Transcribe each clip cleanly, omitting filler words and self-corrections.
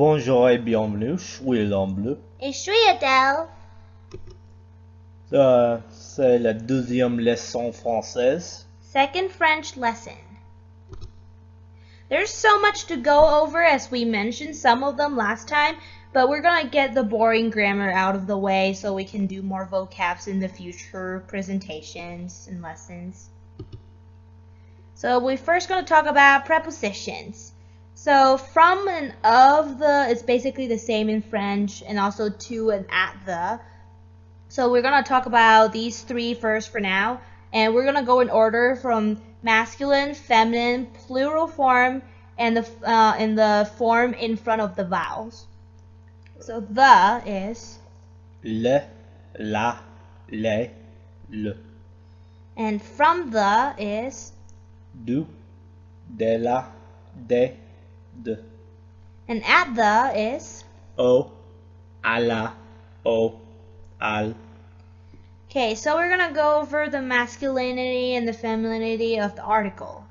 Bonjour et bienvenue, je suis l'homme bleu. Et je suis Adele. C'est la deuxième leçon française. Second French lesson. There's so much to go over, as we mentioned some of them last time, but we're going to get the boring grammar out of the way so we can do more vocabs in the future presentations and lessons. So we're first going to talk about prepositions. So from and of the is basically the same in French, and also to and at the. So we're going to talk about these three first for now, and we're going to go in order from masculine, feminine, plural form, and the form in front of the vowels. So the is Le, la, les, le. and from the is Du, de la, de, de. and at the is Au, à la, au, al. Okay, so we're going to go over the masculinity and the femininity of the article.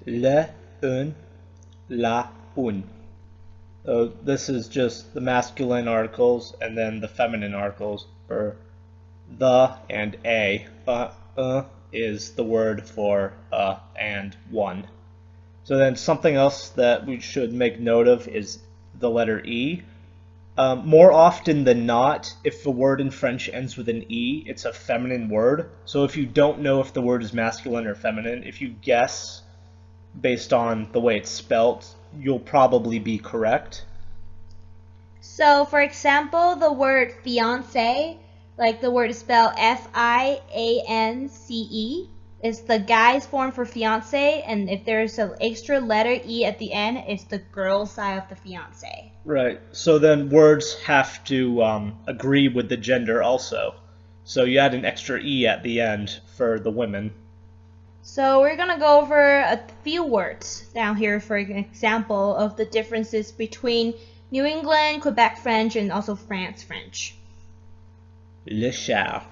Le, un, la, un. This is just the masculine articles and then the feminine articles for the and a. Is the word for and one. So then something else that we should make note of is the letter E. More often than not, if a word in French ends with an E, it's a feminine word. So if you don't know if the word is masculine or feminine, if you guess based on the way it's spelt, you'll probably be correct. So, for example, the word fiancé, like the word is spelled F-I-A-N-C-E, is the guy's form for fiancé, and if there's an extra letter E at the end, it's the girl's side of the fiancé. Right. So then words have to agree with the gender also. So you add an extra E at the end for the women. So we're going to go over a few words down here for an example of the differences between New England, Quebec French, and also France French. Le char.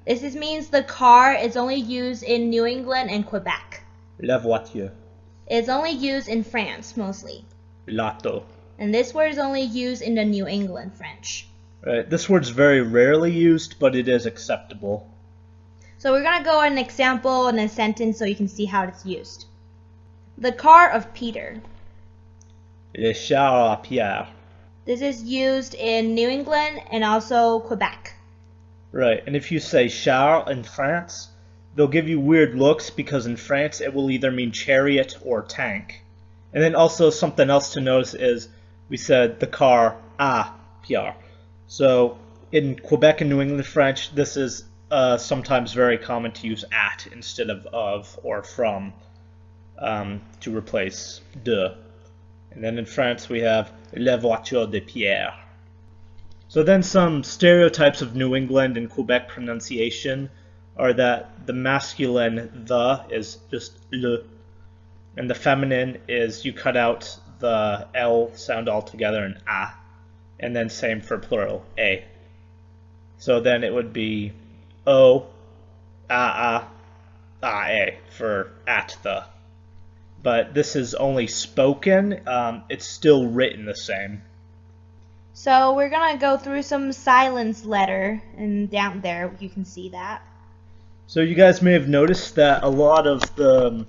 This means the car is only used in New England and Quebec. La voiture. It's only used in France mostly. L'auto. And this word is only used in the New England French. Right. This word's very rarely used, but it is acceptable. So we're going to go an example in a sentence so you can see how it's used. The car of Peter. Le char à Pierre. This is used in New England and also Quebec. Right, and if you say char in France, they'll give you weird looks because in France it will either mean chariot or tank. And then also something else to notice is we said the car à Pierre. So in Quebec and New England French, this is sometimes very common to use at instead of or from to replace de. And then in France we have la voiture de Pierre. So then some stereotypes of New England and Quebec pronunciation are that the masculine the is just le, and the feminine is you cut out the L sound altogether and a, and then same for plural, a. So then it would be o, a for at the. But this is only spoken, it's still written the same. So we're going to go through some silence letter, and down there you can see that. So you guys may have noticed that a lot of the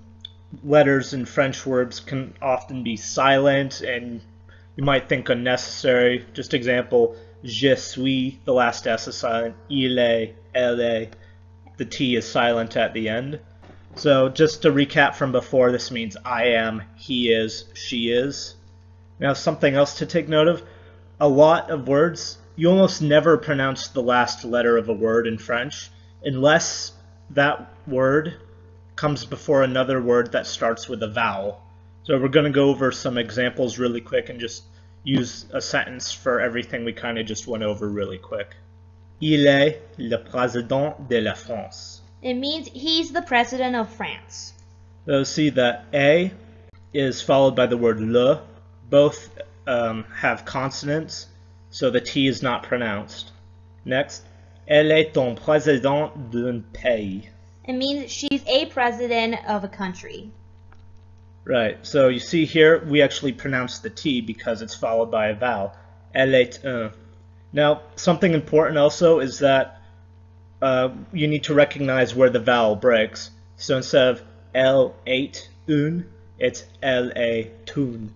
letters in French words can often be silent, and you might think unnecessary. Just example, je suis, the last S is silent, il est, elle est, the T is silent at the end. So just to recap from before, this means I am, he is, she is. Now something else to take note of. A lot of words, you almost never pronounce the last letter of a word in French unless that word comes before another word that starts with a vowel. So we're going to go over some examples really quick and just use a sentence for everything we kind of just went over really quick. Il est le président de la France. It means he's the president of France. So see that A is followed by the word le. Both have consonants, so the T is not pronounced. Next, elle est un président d'un pays. It means she's a president of a country. Right, so you see here, we actually pronounce the T because it's followed by a vowel. Elle est un. Now, something important also is that you need to recognize where the vowel breaks. So instead of elle est une, it's elle est une.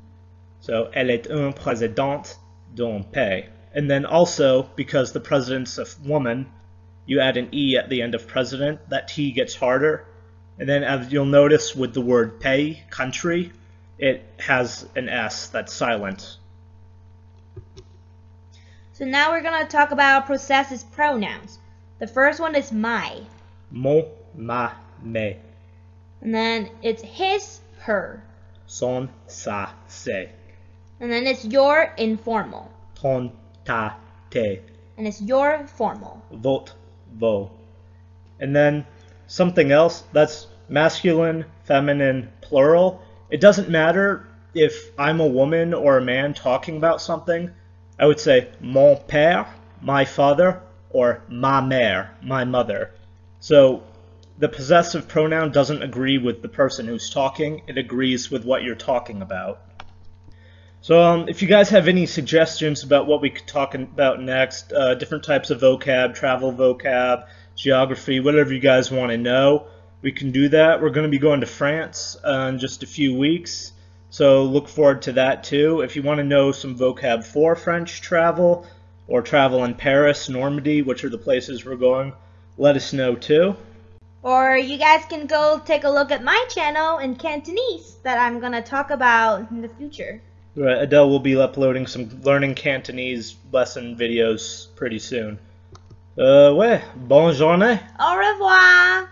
So elle est un président d'un pays. And then also, because the president's a woman, you add an E at the end of president, that T gets harder. And then as you'll notice with the word pays, country, it has an S that's silent. So now we're going to talk about possessive pronouns. The first one is my. Mon, ma, mes. And then it's his, her. Son, sa, se. And then it's your informal. Ton, ta, te. And it's your formal. Votre, vos. And then something else, that's masculine, feminine, plural. It doesn't matter if I'm a woman or a man talking about something. I would say mon père, my father, or ma mère, my mother. So the possessive pronoun doesn't agree with the person who's talking, it agrees with what you're talking about. So if you guys have any suggestions about what we could talk about next, different types of vocab, travel vocab, geography, whatever you guys want to know, we can do that. We're going to be going to France in just a few weeks, so look forward to that too. If you want to know some vocab for French travel, or travel in Paris, Normandy, which are the places we're going, let us know too. Or you guys can go take a look at my channel in Cantonese that I'm going to talk about in the future. Right, Adele will be uploading some learning Cantonese lesson videos pretty soon. Ouais, bonne journée. Au revoir.